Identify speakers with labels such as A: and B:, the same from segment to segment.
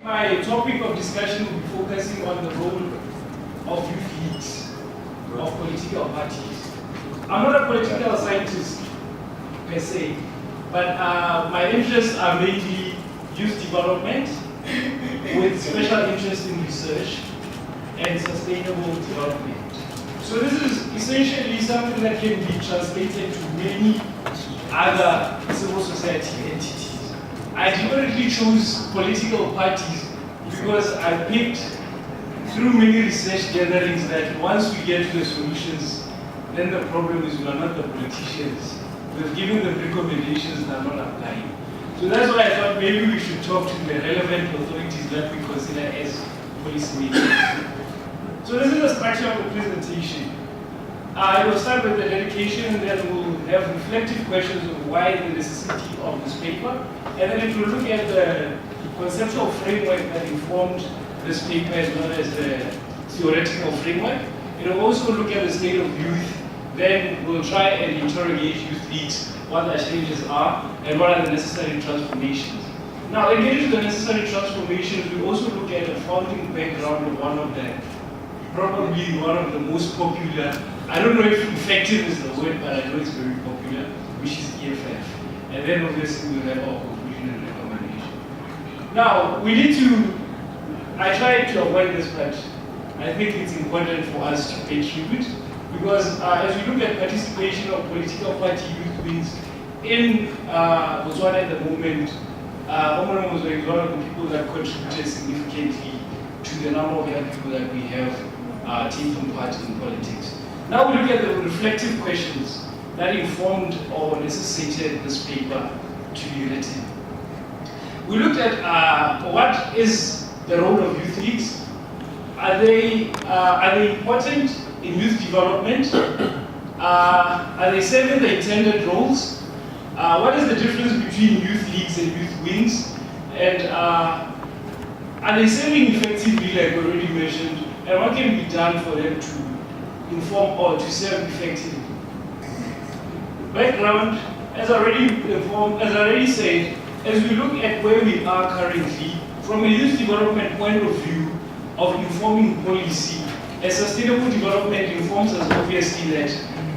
A: My topic of discussion will be focusing on the role of youth leagues, of political parties. I'm not a political scientist per se, but my interests are mainly youth development with special interest in research and sustainable development. So this is essentially something that can be translated to many other civil society entities. I deliberately chose political parties because I picked through many research gatherings that once we get to the solutions, then the problem is we are not the politicians. We've given them recommendations that are not applying. So that's why I thought maybe we should talk to the relevant authorities that we consider as policymakers. So this is the structure of the presentation. I will start with the dedication, and then we'll have reflective questions of why the necessity of this paper, and then it will look at the conceptual framework that informed this paper as well as the theoretical framework. It will also look at the state of youth. Then we'll try and interrogate youth leagues, what their changes are, and what are the necessary transformations. Now, in getting to the necessary transformations, we also look at the founding background of one of the, probably one of the most popular, I don't know if effective is the word, but I know it's very popular, which is EFF. And then obviously we'll have our conclusion and recommendation. Now, we need to, I tried to avoid this, but I think it's important for us to pay tribute, because as we look at participation of political party youth wings in Botswana at the moment, Omar was one of the people that contributed significantly to the number of young people that we have taking part in politics. Now we look at the reflective questions that informed or necessitated this paper to be written. We looked at what is the role of youth leagues. Are they important in youth development? Are they serving the intended roles? What is the difference between youth leagues and youth wings? And are they serving effectively, like already mentioned? And what can be done for them to inform or to serve effectively? Background, as I already said, as we look at where we are currently, from a youth development point of view of informing policy, a sustainable development informs us obviously that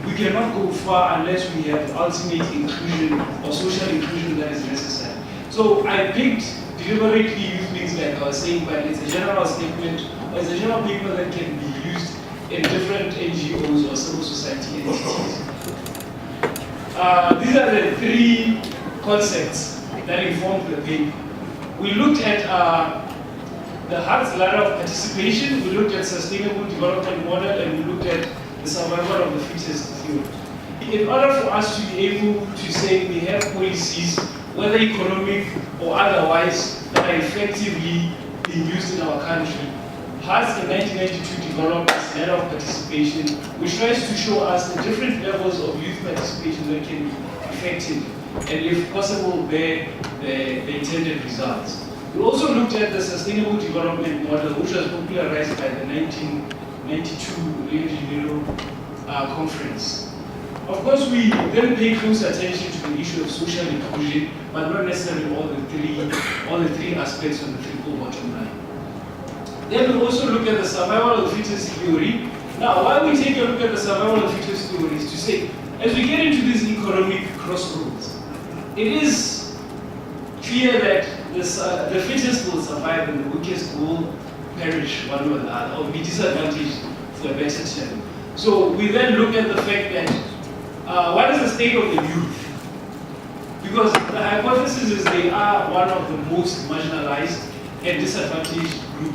A: we cannot go far unless we have ultimate inclusion or social inclusion that is necessary. So I picked deliberately youth wings, like I was saying, but it's a general statement, or it's a general paper that can be used in different NGOs or civil society entities. These are the three concepts that informed the paper. We looked at the Hart's ladder of participation, we looked at sustainable development model, and we looked at the survival of the fittest theory. In order for us to be able to say we have policies, whether economic or otherwise, that are effectively being used in our country, Hart's in 1992 developed this ladder of participation, which tries to show us the different levels of youth participation that can be effective, and if possible, bear the intended results. We also looked at the sustainable development model, which was popularized by the 1992 Rio de Janeiro conference. Of course, we then pay close attention to the issue of social inclusion, but not necessarily all the three aspects of the triple bottom line. Then we also look at the survival of the fittest theory. Now, why we take a look at the survival of the fittest theory is to say, as we get into these economic crossroads, it is clear that the fittest will survive and the weakest will perish one way or the other, or be disadvantaged for a better term. So we then look at the fact that what is the state of the youth? Because the hypothesis is they are one of the most marginalized and disadvantaged group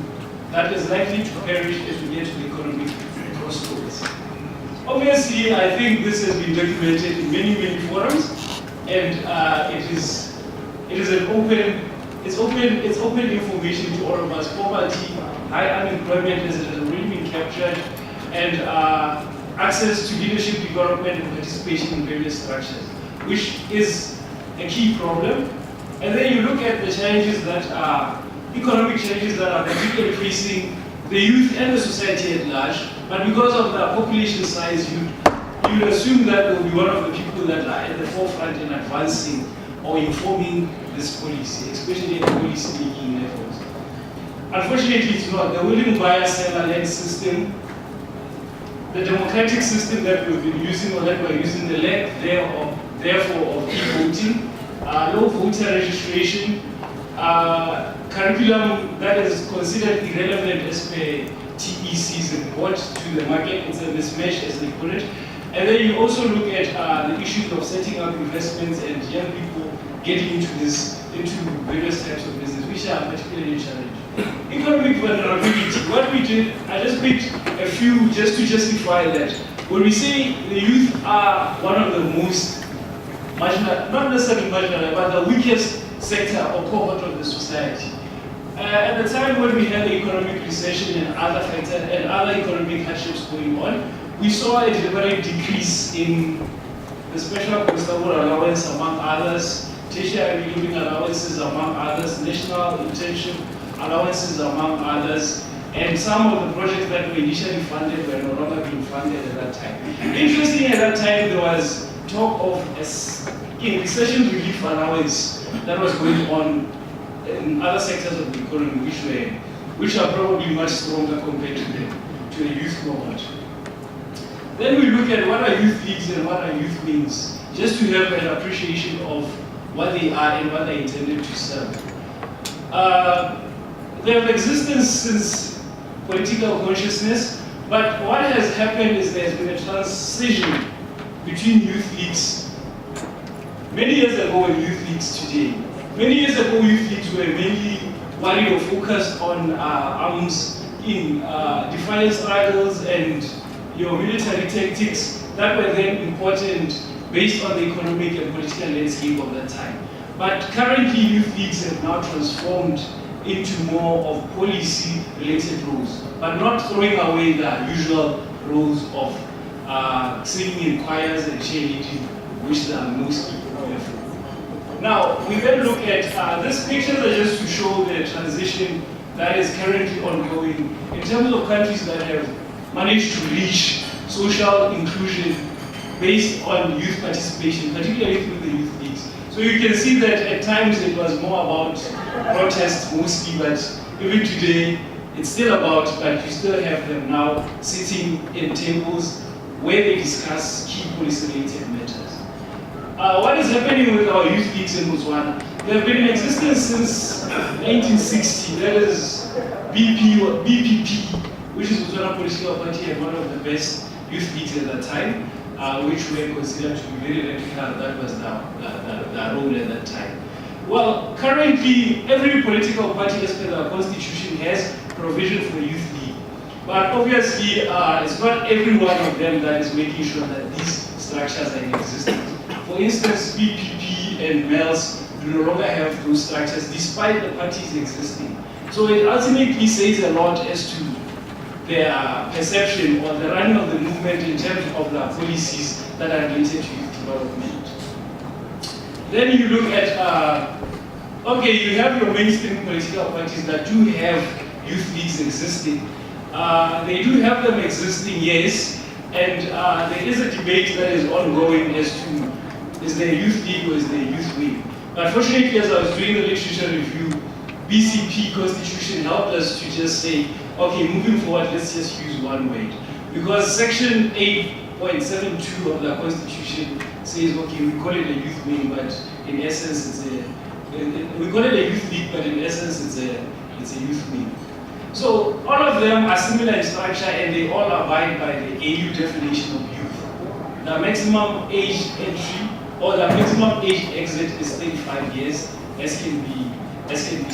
A: that is likely to perish as we get to the economic crossroads. Obviously, I think this has been documented in many forums, and it is an open information to all of us. Poverty, high unemployment has already been captured, and access to leadership development and participation in various structures, which is a key problem. And then you look at the challenges that are economic challenges that are particularly facing the youth and the society at large, but because of the population size, you would assume that they'll be one of the people that are at the forefront in advancing or informing this policy, especially at policy making levels. Unfortunately, it's not. The willing buyer-seller-led system, the democratic system that we've been using or that we're using, the lack therefore of e-voting, low voter registration, curriculum that is considered irrelevant as per TEC's report to the market. It's a mismatch, as they put it. And then you also look at the issues of setting up investments and young people getting into various types of business, which are particularly challenging. Economic vulnerability. What we did, I just picked a few just to justify that. When we say the youth are one of the most marginal, not necessarily marginal, but the weakest sector or cohort of the society. At the time when we had the economic recession and other factors and other economic hardships going on, we saw a deliberate decrease in the special constable allowance among others, tertiary living allowances among others, national internship allowances among others, and some of the projects that were initially funded were no longer being funded at that time. Interestingly, at that time there was talk of a recession relief allowance that was going on in other sectors of the economy, which are probably much stronger compared to the youth cohort. Then we look at what are youth leagues and what are youth wings, just to have an appreciation of what they are and what they're intended to serve. They have existence since political consciousness, but what has happened is there has been a transition between youth leagues many years ago and youth leagues today. Many years ago, youth leagues were mainly worried or focused on arms in defiance struggles and your military tactics that were then important based on the economic and political landscape of that time. But currently, youth leagues have now transformed into more of policy-related roles, but not throwing away the usual roles of singing in choirs and cheerleading, which are most people have. Now, we then look at, these pictures are just to show the transition that is currently ongoing in terms of countries that have managed to reach social inclusion based on youth participation, particularly through the youth leagues. So you can see that at times it was more about protest mostly, but even today it's still about, but you still have them now sitting in tables where they discuss key policy-related matters. What is happening with our youth leagues in Botswana? They have been in existence since 1960. That is BPP, which is Botswana Political Party, and one of the best youth leagues at that time, which were considered to be very radical. That was the role at that time. Well, currently, every political party, as per the constitution, has provision for youth league. But obviously, it's not every one of them that is making sure that these structures are in existence. For instance, BPP and MELS do no longer have those structures despite the parties existing. So it ultimately says a lot as to their perception or the running of the movement in terms of the policies that are related to youth development. Then you look at, okay, you have your mainstream political parties that do have youth leagues existing. They do have them existing, yes, and there is a debate that is ongoing as to is there a youth league or is there a youth wing. But fortunately, as I was doing the literature review, BCP constitution helped us to just say, okay, moving forward, let's just use one word. Because section 8.72 of the constitution says, okay, we call it a youth wing, but in essence we call it a youth league, but in essence it's a youth wing. So all of them are similar in structure and they all abide by the AU definition of youth. The maximum age entry or the maximum age exit is 35 years, as can be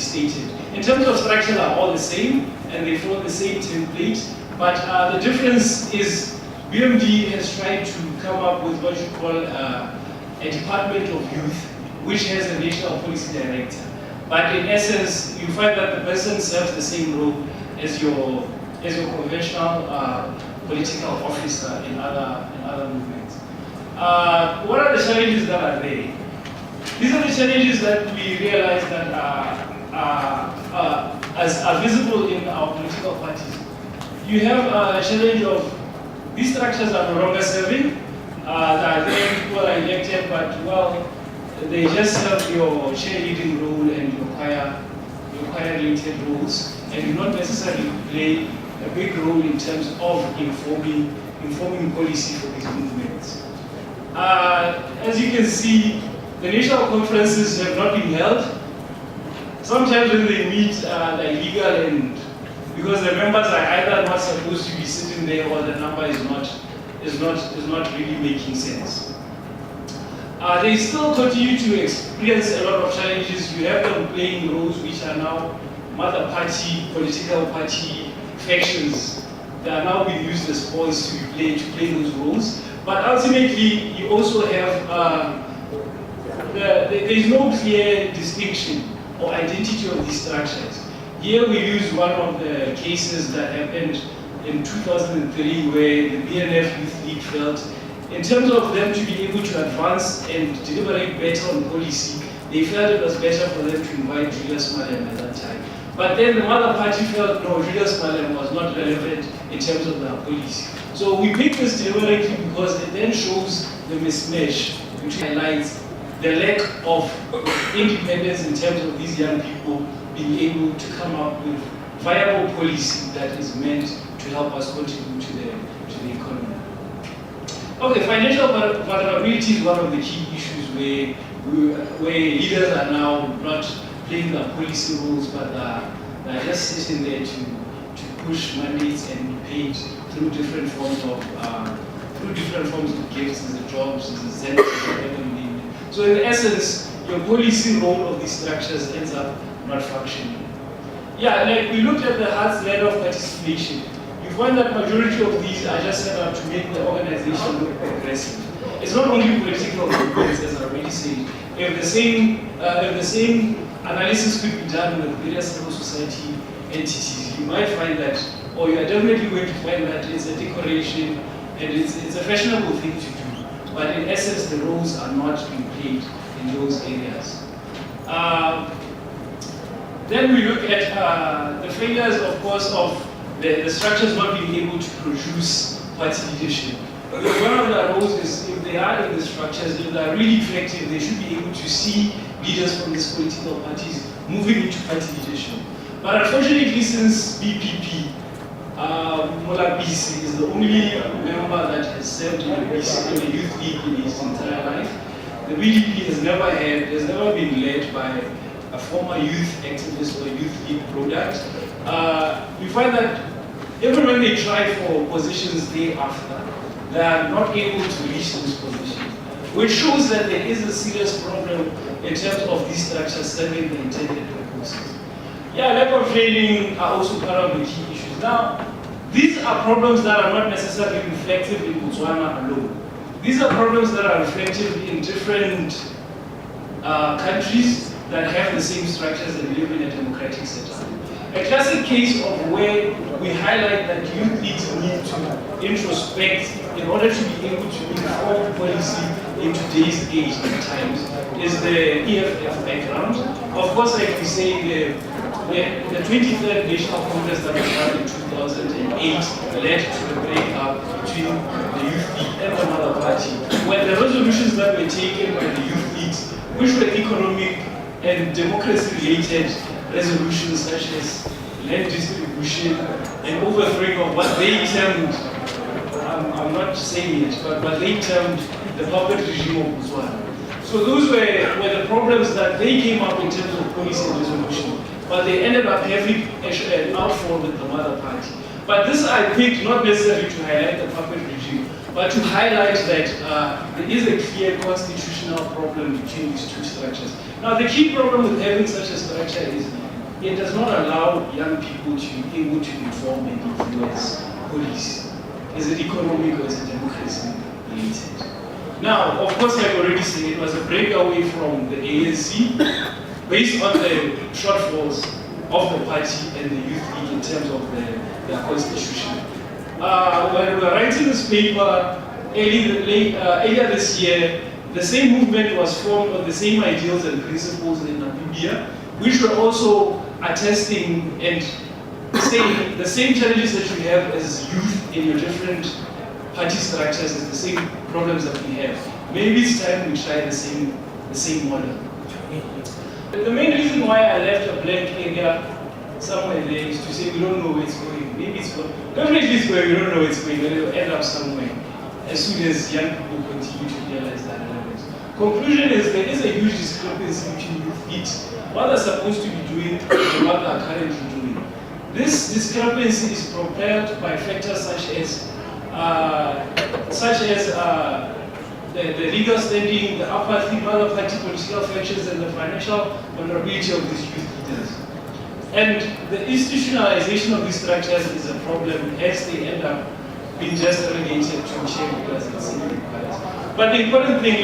A: stated. In terms of structure, they're all the same and they follow the same template, but the difference is BMD has tried to come up with what you call a Department of Youth, which has a national policy director. But in essence, you find that the person serves the same role as your conventional political officer in other movements. What are the challenges that are there? These are the challenges that we realize that are visible in our political parties. You have a challenge of these structures are no longer serving. People are elected, but well, they just serve your cheerleading role and your choir-related roles and do not necessarily play a big role in terms of informing policy for these movements. As you can see, the national conferences have not been held. Sometimes when they meet, they're illegal, and because the members are either not supposed to be sitting there or the number is not really making sense. They still continue to experience a lot of challenges. You have them playing roles which are now mother party, political party factions that are now being used as pawns to play those roles. But ultimately, you also have there is no clear distinction or identity of these structures. Here we use one of the cases that happened in 2003 where the BNF Youth League felt, in terms of them to be able to advance and deliberate better on policy, they felt it was better for them to invite Julius Malema at that time. But then the mother party felt, no, Julius Malema was not relevant in terms of their policy. So we picked this deliberately because it then shows the mismatch, which highlights the lack of independence in terms of these young people being able to come up with viable policy that is meant to help us contribute to the economy. Okay, financial vulnerability is one of the key issues where leaders are now not playing their policy roles, but they're just sitting there to push mandates and be paid through different forms of gifts, the jobs, the incentives, whatever you name it. So in essence, your policy role of these structures ends up not functioning. Yeah, like we looked at the Hart's ladder of participation. You find that majority of these are just set up to make the organization look progressive. It's not only political movements, as I already said. If the same analysis could be done with various civil society entities, you might find that, or you are definitely going to find that it's a decoration and it's a fashionable thing to do. But in essence, the roles are not being played in those areas. Then we look at the failures, of course, of the structures not being able to produce party leadership. One of the roles is, if they are in the structures, if they are really effective, they should be able to see leaders from these political parties moving into party leadership. But unfortunately, since BPP, Molabisi is the only member that has served in the Youth League in his entire life. The BDP has never been led by a former youth activist or youth league product. We find that even when they try for positions day after, they are not able to reach those positions, which shows that there is a serious problem in terms of these structures serving the intended purposes. Yeah, lack of training are also part of the key issues. Now, these are problems that are not necessarily reflective in Botswana alone. These are problems that are reflective in different countries that have the same structures and live in a democratic setup. A classic case of where we highlight that youth leads need to introspect in order to be able to inform policy in today's age and times is the EFF background. Of course, like we say, the 23rd National Congress that was held in 2008 led to the breakup between the Youth League and the Mother Party, where the resolutions that were taken by the Youth Leagues, which were economic and democracy-related resolutions such as land distribution and overthrowing of what they termed, I'm not saying it, but what they termed the puppet regime of Botswana. So those were the problems that they came up in terms of policy and resolution, but they ended up having an outfall with the Mother Party. But this I picked not necessarily to highlight the puppet regime, but to highlight that there is a clear constitutional problem between these two structures. Now, the key problem with having such a structure is it does not allow young people to be able to inform and influence policy. Is it economic or is it democracy related? Now, of course, like I already said, it was a breakaway from the ANC based on the shortfalls of the party and the Youth League in terms of their constitution. When we were writing this paper earlier this year, the same movement was formed on the same ideals and principles in Namibia, which were also attesting and saying the same challenges that you have as youth in your different party structures is the same problems that we have. Maybe it's time we try the same model. The main reason why I left a blank area somewhere there is to say we don't know where it's going. Maybe it's going, definitely it's going, we don't know where it's going, but it will end up somewhere as soon as young people continue to realize that element. Conclusion is there is a huge discrepancy between youth needs, what they're supposed to be doing and what they're currently doing. This discrepancy is propelled by factors such as the legal standing, the apathy, other party political factions, and the financial vulnerability of these youth leaders. And the institutionalization of these structures is a problem as they end up being just relegated to shareholders and senior employers. But the important thing,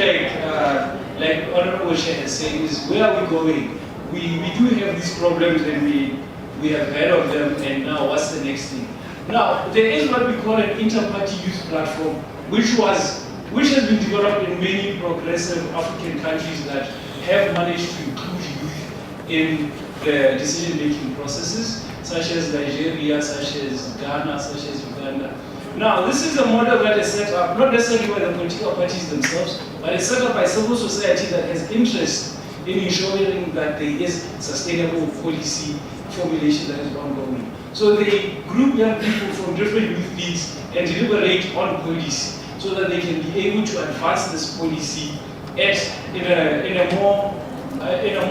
A: like Honorable Chair has said, is where are we going? We do have these problems and we have heard of them, and now what's the next thing? Now, there is what we call an inter-party youth platform, which has been developed in many progressive African countries that have managed to include youth in the decision-making processes, such as Nigeria, such as Ghana, such as Uganda. Now, this is a model that is set up, not necessarily by the political parties themselves, but it's set up by civil society that has interest in ensuring that there is sustainable policy formulation that is ongoing. So they group young people from different youth leagues and deliberate on policy so that they can be able to advance this policy in a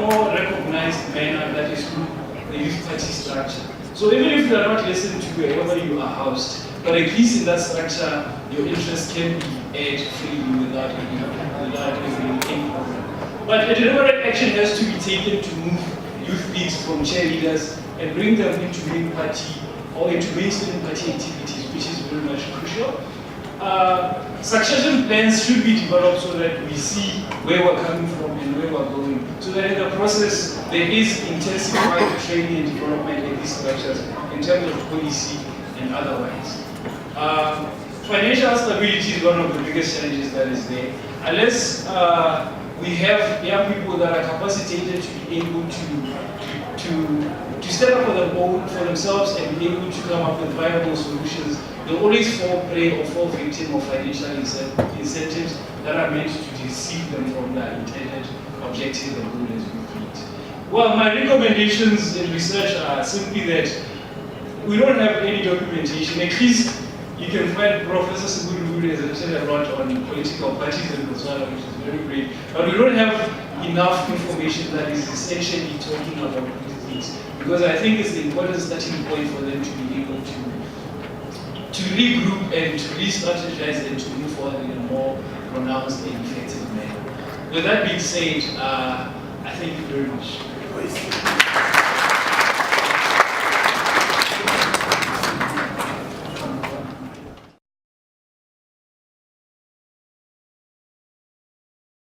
A: more recognized manner that is through the youth party structure. So even if you are not listened to wherever you are housed, but at least in that structure, your interest can be aired freely without any problem. But a deliberate action has to be taken to move youth leagues from cheerleaders and bring them into main party or into mainstream party activities, which is very much crucial. Succession plans should be developed so that we see where we're coming from and where we're going, so that in the process there is intensified training and development in these structures in terms of policy and otherwise. Financial stability is one of the biggest challenges that is there. Unless we have young people that are capacitated to be able to stand up for themselves and be able to come up with viable solutions, they always fall prey or fall victim of financial incentives that are meant to deceive them from their intended objective and goal as we need. Well, my recommendations in research are simply that we don't have any documentation. At least you can find Professor Siguru has written a lot on political parties in Botswana, which is very great. But we don't have enough information that is essentially talking about these things. Because I think it's the important starting point for them to be able to regroup and to re-strategize and to move forward in a more pronounced and effective manner. With that being said, I thank you very much.